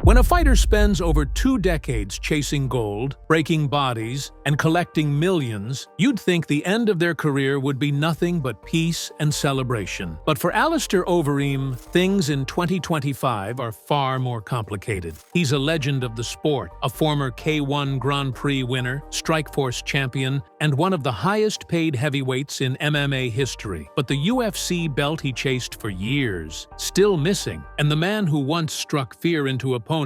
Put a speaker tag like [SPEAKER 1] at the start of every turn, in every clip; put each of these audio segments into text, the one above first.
[SPEAKER 1] When a fighter spends over 2 decades chasing gold, breaking bodies, and collecting millions, you'd think the end of their career would be nothing but peace and celebration. But for Alistair Overeem, things in 2025 are far more complicated. He's a legend of the sport, a former K1 Grand Prix winner, Strikeforce champion, and one of the highest-paid heavyweights in MMA history. But the UFC belt he chased for years, still missing, and the man who once struck fear into opponents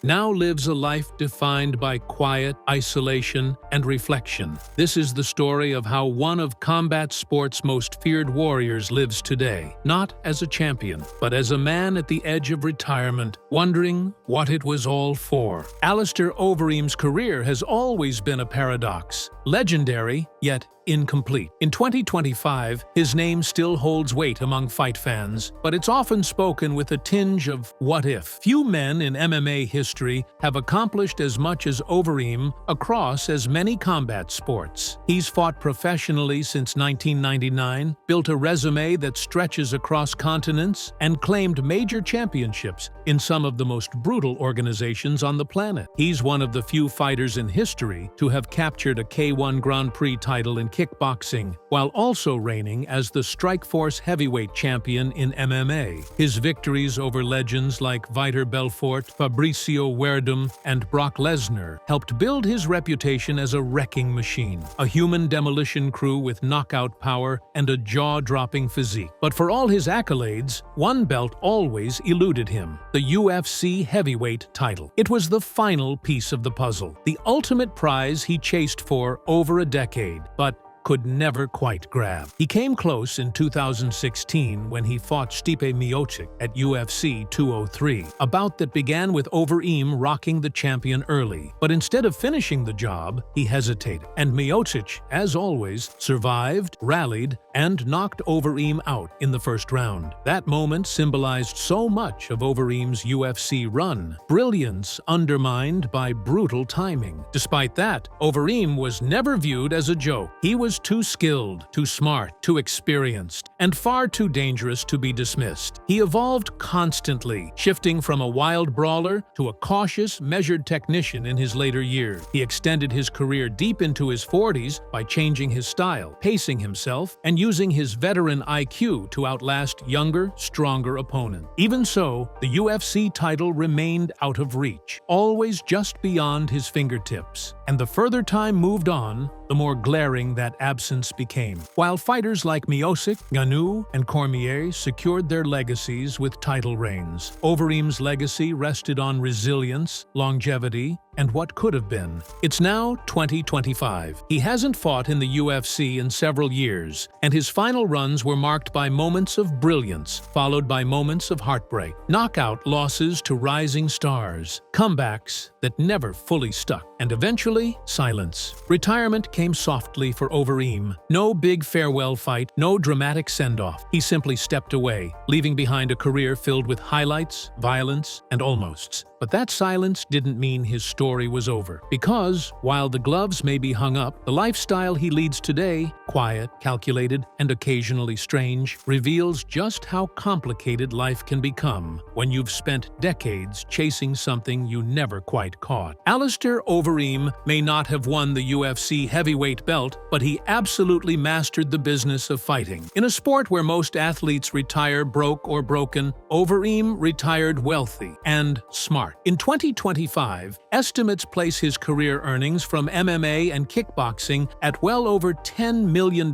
[SPEAKER 1] now lives a life defined by quiet, isolation, and reflection. This is the story of how one of combat sport's most feared warriors lives today, not as a champion, but as a man at the edge of retirement, wondering what it was all for. Alistair Overeem's career has always been a paradox, legendary, yet incomplete. In 2025, his name still holds weight among fight fans, but it's often spoken with a tinge of what if. Few men in MMA history have accomplished as much as Overeem across as many combat sports. He's fought professionally since 1999, built a resume that stretches across continents, and claimed major championships in some of the most brutal organizations on the planet. He's one of the few fighters in history to have captured a K1 Grand Prix title in kickboxing, while also reigning as the Strikeforce heavyweight champion in MMA. His victories over legends like Vitor Belfort, Fabricio Werdum, and Brock Lesnar helped build his reputation as a wrecking machine, a human demolition crew with knockout power and a jaw-dropping physique. But for all his accolades, one belt always eluded him: the UFC heavyweight title. It was the final piece of the puzzle, the ultimate prize he chased for over a decade, but could never quite grab. He came close in 2016 when he fought Stipe Miocic at UFC 203, a bout that began with Overeem rocking the champion early. But instead of finishing the job, he hesitated, and Miocic, as always, survived, rallied, and knocked Overeem out in the first round. That moment symbolized so much of Overeem's UFC run, brilliance undermined by brutal timing. Despite that, Overeem was never viewed as a joke. He was too skilled, too smart, too experienced, and far too dangerous to be dismissed. He evolved constantly, shifting from a wild brawler to a cautious, measured technician in his later years. He extended his career deep into his 40s by changing his style, pacing himself, and using his veteran IQ to outlast younger, stronger opponents. Even so, the UFC title remained out of reach, always just beyond his fingertips. And the further time moved on, the more glaring that absence became. While fighters like Miocic, Ngannou, and Cormier secured their legacies with title reigns, Overeem's legacy rested on resilience, longevity, and what could have been. It's now 2025. He hasn't fought in the UFC in several years, and his final runs were marked by moments of brilliance, followed by moments of heartbreak, knockout losses to rising stars, comebacks that never fully stuck, and eventually, silence. Retirement came softly for Overeem. No big farewell fight, no dramatic send-off. He simply stepped away, leaving behind a career filled with highlights, violence, and almosts. But that silence didn't mean his story was over. Because, while the gloves may be hung up, the lifestyle he leads today, quiet, calculated, and occasionally strange, reveals just how complicated life can become when you've spent decades chasing something you never quite caught. Alistair Overeem may not have won the UFC heavyweight belt, but he absolutely mastered the business of fighting. In a sport where most athletes retire broke or broken, Overeem retired wealthy and smart. In 2025, estimates place his career earnings from MMA and kickboxing at well over $10 million,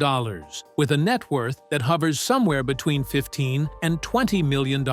[SPEAKER 1] with a net worth that hovers somewhere between $15 and $20 million,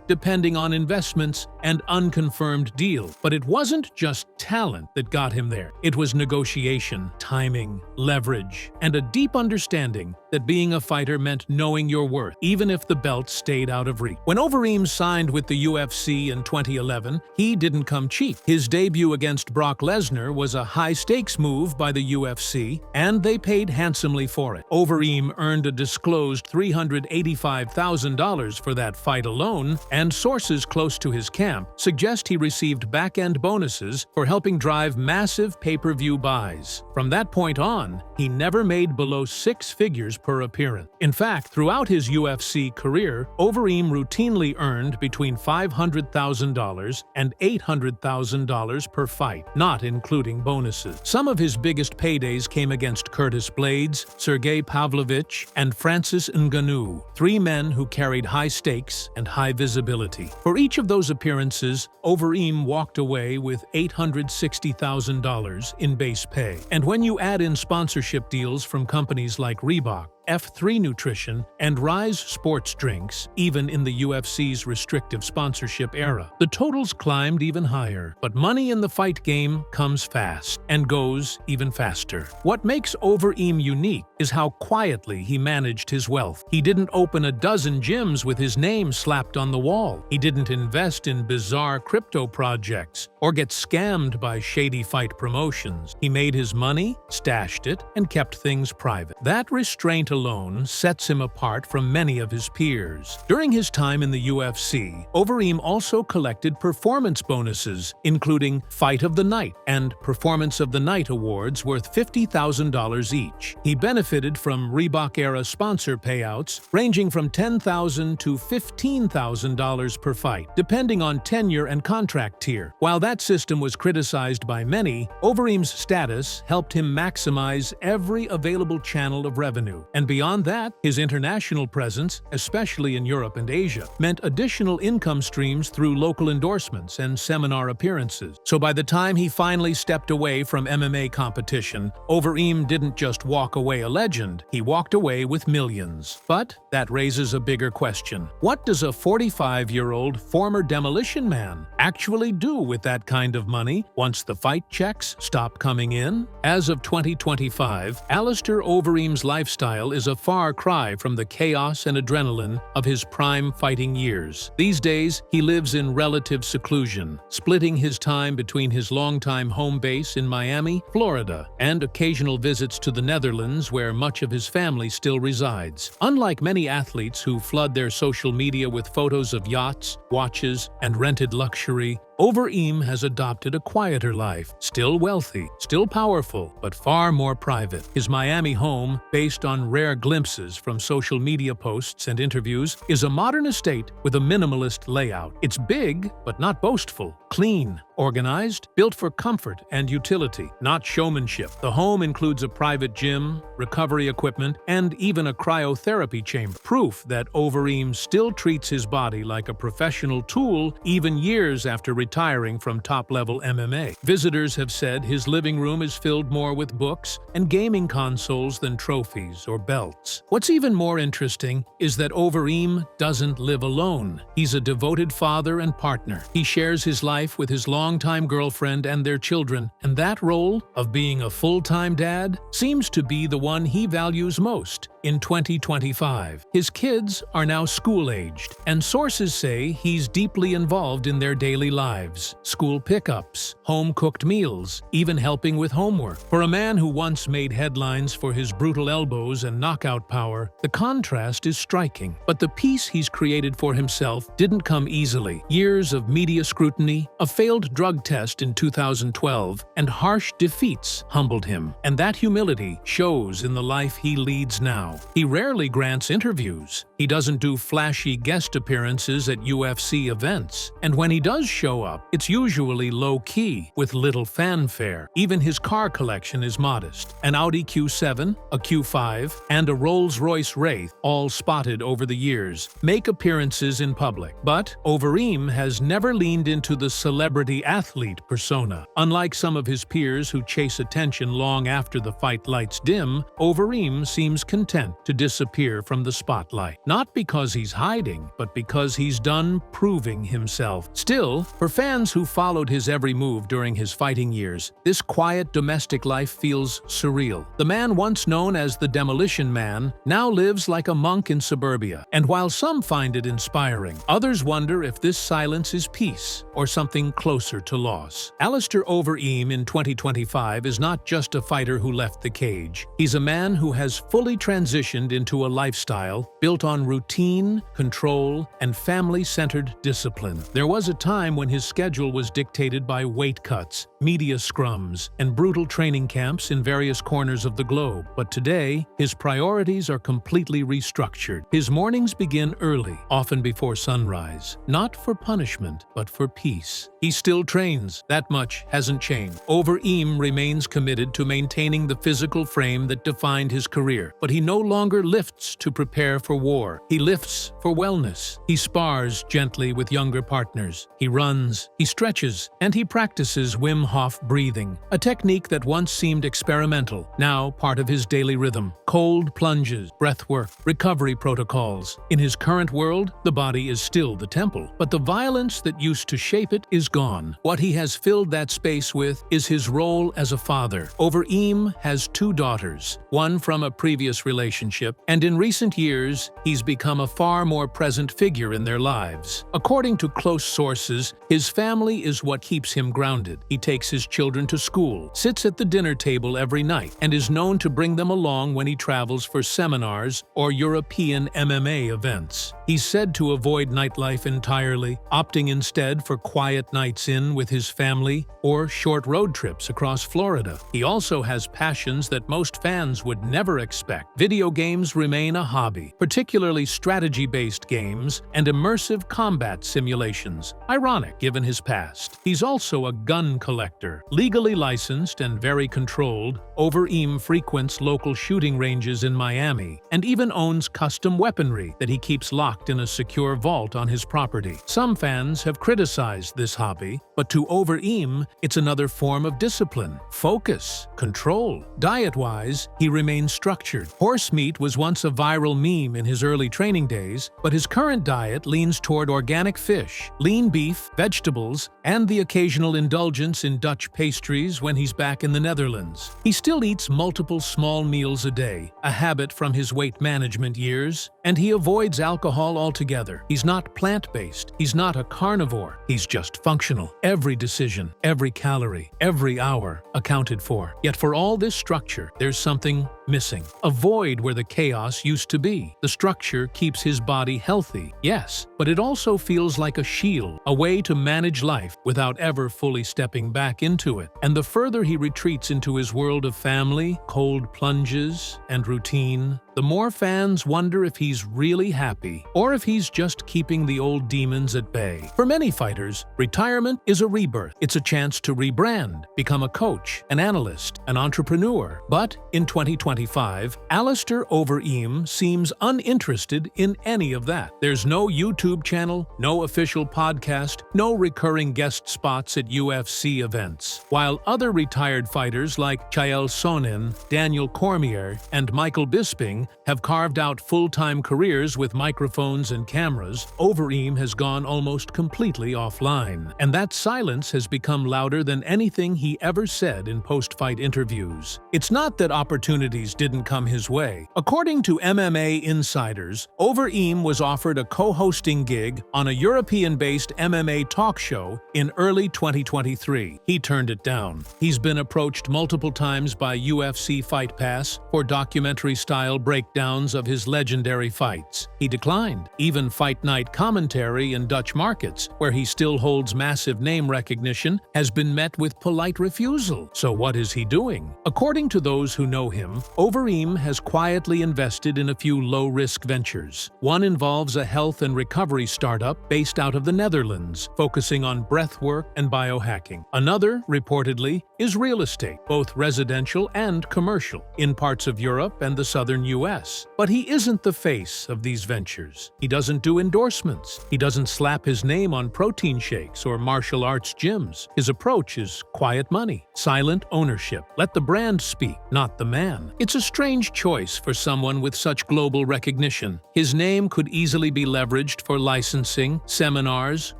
[SPEAKER 1] depending on investments and unconfirmed deals. But it wasn't just talent that got him there. It was negotiation, timing, leverage, and a deep understanding that being a fighter meant knowing your worth, even if the belt stayed out of reach. When Overeem signed with the UFC in 2011, he didn't come cheap. His debut against Brock Lesnar was a high-stakes move by the UFC, and they paid handsomely handsomely for it. Overeem earned a disclosed $385,000 for that fight alone, and sources close to his camp suggest he received back-end bonuses for helping drive massive pay-per-view buys. From that point on, he never made below six figures per appearance. In fact, throughout his UFC career, Overeem routinely earned between $500,000 and $800,000 per fight, not including bonuses. Some of his biggest paydays came against Curtis Blades, Sergey Pavlovich, and Francis Ngannou, three men who carried high stakes and high visibility. For each of those appearances, Overeem walked away with $860,000 in base pay. And when you add in sponsorship deals from companies like Reebok, F3 Nutrition, and Rise Sports Drinks, even in the UFC's restrictive sponsorship era, the totals climbed even higher. But money in the fight game comes fast and goes even faster. What makes Overeem unique is how quietly he managed his wealth. He didn't open a dozen gyms with his name slapped on the wall. He didn't invest in bizarre crypto projects or get scammed by shady fight promotions. He made his money, stashed it, and kept things private. That restraint alone sets him apart from many of his peers. During his time in the UFC, Overeem also collected performance bonuses, including Fight of the Night and Performance of the Night awards worth $50,000 each. He benefited from Reebok-era sponsor payouts ranging from $10,000 to $15,000 per fight, depending on tenure and contract tier. While that system was criticized by many, Overeem's status helped him maximize every available channel of revenue. And beyond that, his international presence, especially in Europe and Asia, meant additional income streams through local endorsements and seminar appearances. So by the time he finally stepped away from MMA competition, Overeem didn't just walk away a legend, he walked away with millions. But that raises a bigger question. What does a 45-year-old former Demolition Man actually do with that kind of money once the fight checks stop coming in? As of 2025, Alistair Overeem's lifestyle is a far cry from the chaos and adrenaline of his prime fighting years. These days, he lives in relative seclusion, splitting his time between his longtime home base in Miami, Florida, and occasional visits to the Netherlands where much of his family still resides. Unlike many athletes who flood their social media with photos of yachts, watches, and rented luxury, Overeem has adopted a quieter life, still wealthy, still powerful, but far more private. His Miami home, based on rare glimpses from social media posts and interviews, is a modern estate with a minimalist layout. It's big, but not boastful, clean, organized, built for comfort and utility, not showmanship. The home includes a private gym, recovery equipment, and even a cryotherapy chamber, proof that Overeem still treats his body like a professional tool even years after retiring from top-level MMA. Visitors have said his living room is filled more with books and gaming consoles than trophies or belts. What's even more interesting is that Overeem doesn't live alone. He's a devoted father and partner. He shares his life with his longtime girlfriend and their children, and that role of being a full-time dad seems to be the one he values most. In 2025, his kids are now school-aged, and sources say he's deeply involved in their daily lives. School pickups, home-cooked meals, even helping with homework. For a man who once made headlines for his brutal elbows and knockout power, the contrast is striking. But the peace he's created for himself didn't come easily. Years of media scrutiny, a failed drug test in 2012, and harsh defeats humbled him. And that humility shows in the life he leads now. He rarely grants interviews. He doesn't do flashy guest appearances at UFC events. And when he does show up, it's usually low-key, with little fanfare. Even his car collection is modest. An Audi Q7, a Q5, and a Rolls-Royce Wraith, all spotted over the years, make appearances in public. But Overeem has never leaned into the celebrity-athlete persona. Unlike some of his peers who chase attention long after the fight lights dim, Overeem seems content content to disappear from the spotlight. Not because he's hiding, but because he's done proving himself. Still, for fans who followed his every move during his fighting years, this quiet domestic life feels surreal. The man once known as the Demolition Man now lives like a monk in suburbia, and while some find it inspiring, others wonder if this silence is peace or something closer to loss. Alistair Overeem in 2025 is not just a fighter who left the cage. He's a man who has fully transitioned into a lifestyle built on routine, control, and family-centered discipline. There was a time when his schedule was dictated by weight cuts, media scrums, and brutal training camps in various corners of the globe. But today, his priorities are completely restructured. His mornings begin early, often before sunrise, not for punishment, but for peace. He still trains. That much hasn't changed. Overeem remains committed to maintaining the physical frame that defined his career, but he no longer lifts to prepare for war. He lifts for wellness. He spars gently with younger partners. He runs, he stretches, and he practices Wim Hof breathing, a technique that once seemed experimental, now part of his daily rhythm. Cold plunges, breathwork, recovery protocols. In his current world, the body is still the temple, but the violence that used to shape it is gone. What he has filled that space with is his role as a father. Overeem has 2 daughters, one from a previous relationship, and in recent years, he's become a far more present figure in their lives. According to close sources, his family is what keeps him grounded. He takes his children to school, sits at the dinner table every night, and is known to bring them along when he travels for seminars or European MMA events. He's said to avoid nightlife entirely, opting instead for quiet nights in with his family or short road trips across Florida. He also has passions that most fans would never expect. Video games remain a hobby, particularly strategy-based games and immersive combat simulations. Ironic given his past. He's also a gun collector. Legally licensed and very controlled, Overeem frequents local shooting ranges in Miami and even owns custom weaponry that he keeps locked in a secure vault on his property. Some fans have criticized this hobby, but to Overeem, it's another form of discipline, focus, control. Diet-wise, he remains structured. Horse meat was once a viral meme in his early training days, but his current diet leans toward organic fish, lean beef, vegetables, and the occasional indulgence in Dutch pastries when he's back in the Netherlands. He still eats multiple small meals a day, a habit from his weight management years, and he avoids alcohol altogether. He's not plant-based. He's not a carnivore. He's just functional. Every decision, every calorie, every hour accounted for. Yet for all this structure, there's something missing. A void where the chaos used to be. The structure keeps his body healthy, yes, but it also feels like a shield, a way to manage life without ever fully stepping back into it. And the further he retreats into his world of family, cold plunges, and routine, the more fans wonder if he's really happy or if he's just keeping the old demons at bay. For many fighters, retirement is a rebirth. It's a chance to rebrand, become a coach, an analyst, an entrepreneur. But in 2025, Alistair Overeem seems uninterested in any of that. There's no YouTube channel, no official podcast, no recurring guest spots at UFC events. While other retired fighters like Chael Sonnen, Daniel Cormier, and Michael Bisping have carved out full-time careers with microphones and cameras, Overeem has gone almost completely offline. And that silence has become louder than anything he ever said in post-fight interviews. It's not that opportunities didn't come his way. According to MMA insiders, Overeem was offered a co-hosting gig on a European-based MMA talk show in early 2023. He turned it down. He's been approached multiple times by UFC Fight Pass for documentary-style breakdowns of his legendary fights. He declined. Even Fight Night commentary in Dutch markets, where he still holds massive name recognition, has been met with polite refusal. So what is he doing? According to those who know him, Overeem has quietly invested in a few low-risk ventures. One involves a health and recovery startup based out of the Netherlands, focusing on breathwork and biohacking. Another, reportedly, is real estate, both residential and commercial, in parts of Europe and the southern US. US. But he isn't the face of these ventures. He doesn't do endorsements. He doesn't slap his name on protein shakes or martial arts gyms. His approach is quiet money, silent ownership. Let the brand speak, not the man. It's a strange choice for someone with such global recognition. His name could easily be leveraged for licensing, seminars,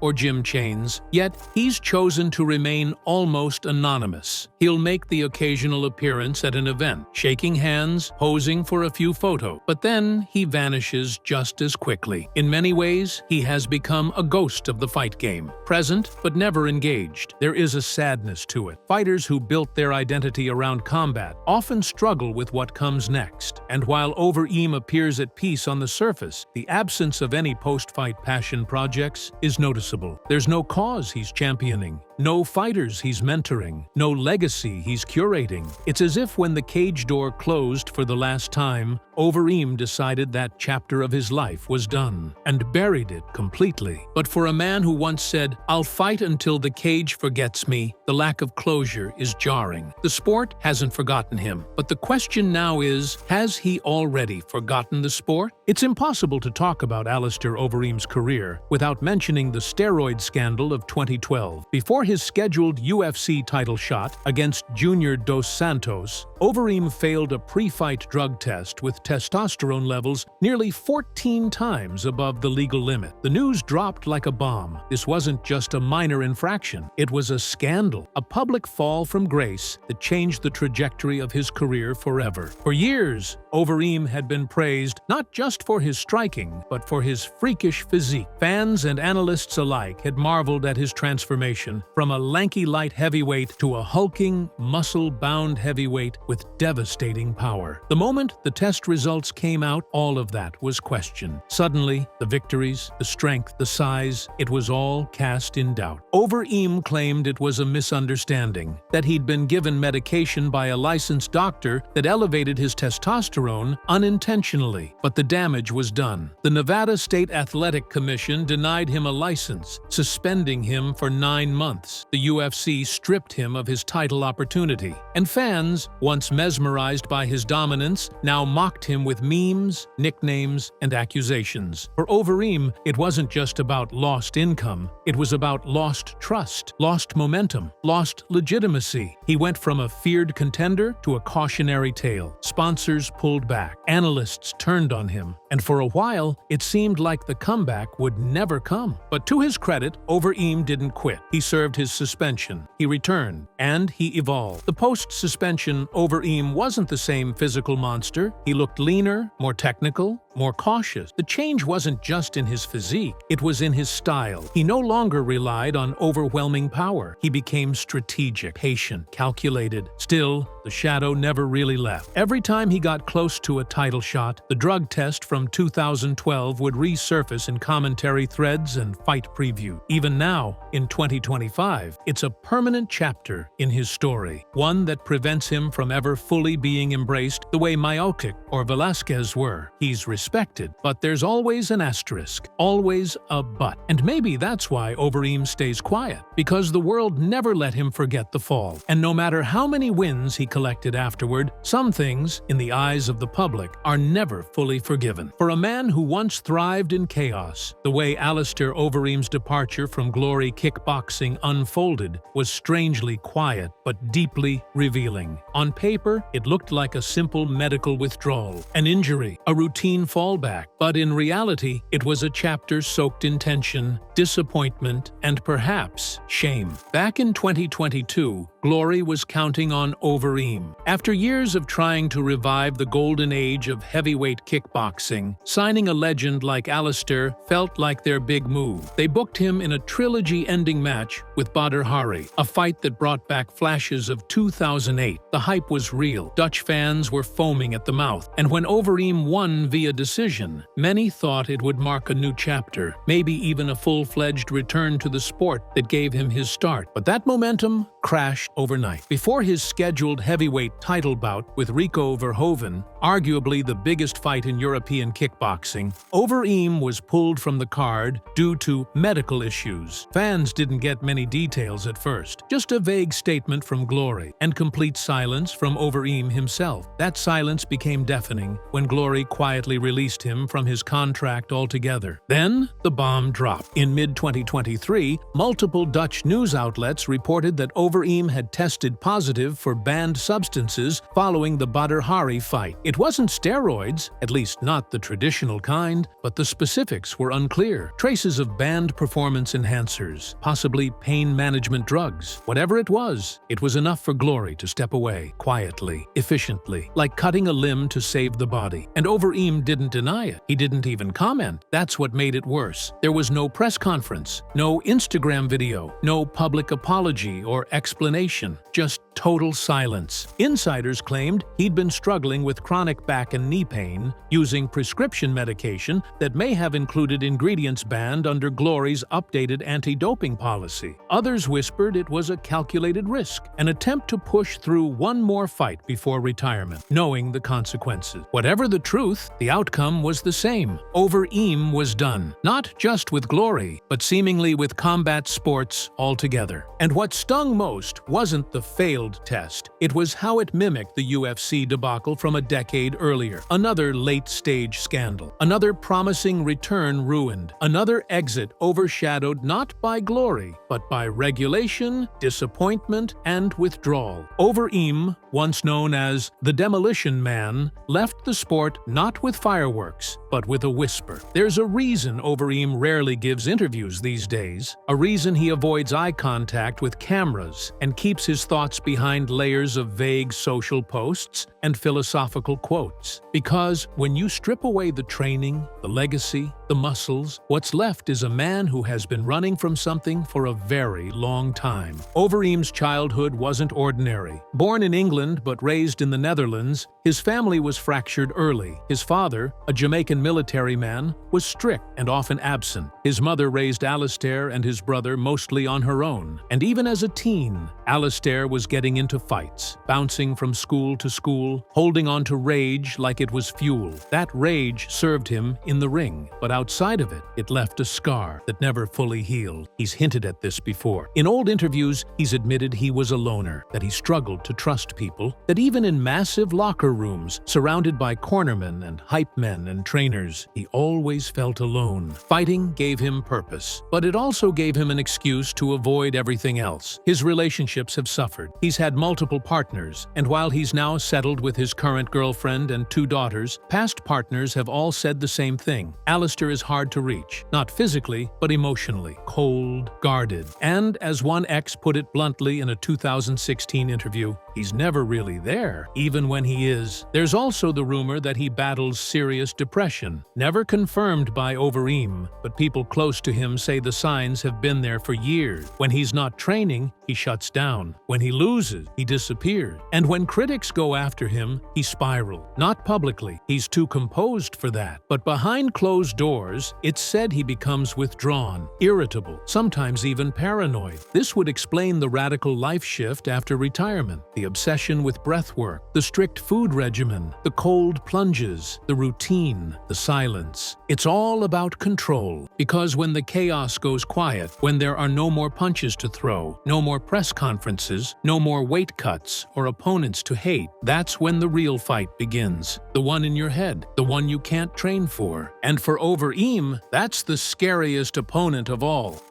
[SPEAKER 1] or gym chains, yet he's chosen to remain almost anonymous. He'll make the occasional appearance at an event, shaking hands, posing for a few photos, but then he vanishes just as quickly. In many ways, he has become a ghost of the fight game, present but never engaged. There is a sadness to it. Fighters who built their identity around combat often struggle with what comes next, and while Overeem appears at peace on the surface, the absence of any post-fight passion projects is noticeable. There's no cause he's championing, no fighters he's mentoring, no legacy he's curating. It's as if when the cage door closed for the last time, Overeem decided that chapter of his life was done and buried it completely. But for a man who once said, "I'll fight until the cage forgets me," the lack of closure is jarring. The sport hasn't forgotten him, but the question now is, has he already forgotten the sport? It's impossible to talk about Alistair Overeem's career without mentioning the steroid scandal of 2012. Before his scheduled UFC title shot against Junior Dos Santos, Overeem failed a pre-fight drug test with testosterone levels nearly 14 times above the legal limit. The news dropped like a bomb. This wasn't just a minor infraction. It was a scandal, a public fall from grace that changed the trajectory of his career forever. For years, Overeem had been praised not just for his striking, but for his freakish physique. Fans and analysts alike had marveled at his transformation from a lanky light heavyweight to a hulking, muscle-bound heavyweight with devastating power. The moment the test results came out, all of that was questioned. Suddenly, the victories, the strength, the size, it was all cast in doubt. Overeem claimed it was a misunderstanding, that he'd been given medication by a licensed doctor that elevated his testosterone unintentionally, but the damage was done. The Nevada State Athletic Commission denied him a license, suspending him for 9 months. The UFC stripped him of his title opportunity, and fans, once mesmerized by his dominance, now mocked him with memes, nicknames, and accusations. For Overeem, it wasn't just about lost income, it was about lost trust, lost momentum, lost legitimacy. He went from a feared contender to a cautionary tale. Sponsors pulled back, analysts turned on him, and for a while, it seemed like the comeback would never come. But to his credit, Overeem didn't quit. He served his suspension, he returned, and he evolved. The post-suspension Overeem wasn't the same physical monster. He looked leaner, more technical, more cautious. The change wasn't just in his physique, it was in his style. He no longer relied on overwhelming power. He became strategic, patient, calculated. Still, the shadow never really left. Every time he got close to a title shot, the drug test from 2012 would resurface in commentary threads and fight preview. Even now, in 2025, it's a permanent chapter in his story, one that prevents him from ever fully being embraced the way Miocic or Velasquez were. He's respected, but there's always an asterisk, always a but. And maybe that's why Overeem stays quiet, because the world never let him forget the fall. And no matter how many wins he collected afterward, some things, in the eyes of the public, are never fully forgiven. For a man who once thrived in chaos, the way Alistair Overeem's departure from glory kickboxing unfolded was strangely quiet but deeply revealing. On paper, it looked like a simple medical withdrawal, an injury, a routine fallback, but in reality, it was a chapter soaked in tension, disappointment, and perhaps shame. Back in 2022, glory was counting on Overeem. After years of trying to revive the golden age of heavyweight kickboxing, signing a legend like Alistair felt like their big move. They booked him in a trilogy-ending match with Badr Hari, a fight that brought back flashes of 2008. The hype was real. Dutch fans were foaming at the mouth, and when Overeem won via decision, many thought it would mark a new chapter, maybe even a full full-fledged return to the sport that gave him his start. But that momentum crashed overnight. Before his scheduled heavyweight title bout with Rico Verhoeven, arguably the biggest fight in European kickboxing, Overeem was pulled from the card due to medical issues. Fans didn't get many details at first, just a vague statement from Glory and complete silence from Overeem himself. That silence became deafening when Glory quietly released him from his contract altogether. Then, the bomb dropped. In mid-2023, multiple Dutch news outlets reported that Overeem had tested positive for banned substances following the Badr Hari fight. It wasn't steroids, at least not the traditional kind, but the specifics were unclear. Traces of banned performance enhancers, possibly pain management drugs. Whatever it was enough for Glory to step away, quietly, efficiently, like cutting a limb to save the body. And Overeem didn't deny it. He didn't even comment. That's what made it worse. There was no press conference, no Instagram video, no public apology or explanation, just total silence. Insiders claimed he'd been struggling with chronic back and knee pain, using prescription medication that may have included ingredients banned under Glory's updated anti-doping policy. Others whispered it was a calculated risk, an attempt to push through one more fight before retirement, knowing the consequences. Whatever the truth, the outcome was the same. Overeem was done, not just with Glory, but seemingly with combat sports altogether. And what stung most wasn't the failed test. It was how it mimicked the UFC debacle from a decade earlier. Another late-stage scandal. Another promising return ruined. Another exit overshadowed not by glory, but by regulation, disappointment, and withdrawal. Overeem, once known as the Demolition Man, left the sport not with fireworks, but with a whisper. There's a reason Overeem rarely gives interviews these days, a reason he avoids eye contact with cameras and keeps his thoughts behind layers of vague social posts and philosophical quotes. Because when you strip away the training, the legacy, the muscles, what's left is a man who has been running from something for a very long time. Overeem's childhood wasn't ordinary. Born in England but raised in the Netherlands, his family was fractured early. His father, a Jamaican military man, was strict and often absent. His mother raised Alistair and his brother mostly on her own. And even as a teen, Alistair was getting into fights, bouncing from school to school, holding on to rage like it was fuel. That rage served him in the ring, but outside of it, it left a scar that never fully healed. He's hinted at this before. In old interviews, he's admitted he was a loner, that he struggled to trust people, that even in massive locker rooms, surrounded by cornermen and hype men and trainers, he always felt alone. Fighting gave him purpose, but it also gave him an excuse to avoid everything else. His relationships have suffered. He's had multiple partners, and while he's now settled with his current girlfriend and 2 daughters, past partners have all said the same thing. Alistair is hard to reach, not physically, but emotionally. Cold, guarded. And as one ex put it bluntly in a 2016 interview, he's never really there, even when he is. There's also the rumor that he battles serious depression. Never confirmed by Overeem, but people close to him say the signs have been there for years. When he's not training, he shuts down. When he loses, he disappears. And when critics go after him, he spirals. Not publicly, he's too composed for that. But behind closed doors, it's said he becomes withdrawn, irritable, sometimes even paranoid. This would explain the radical life shift after retirement, the obsession with breathwork, the strict food regimen, the cold plunges, the routine, the silence. It's all about control, because when the chaos goes quiet, when there are no more punches to throw, no more press conferences, no more weight cuts or opponents to hate, that's when the real fight begins. The one in your head, the one you can't train for. And for Overeem, that's the scariest opponent of all.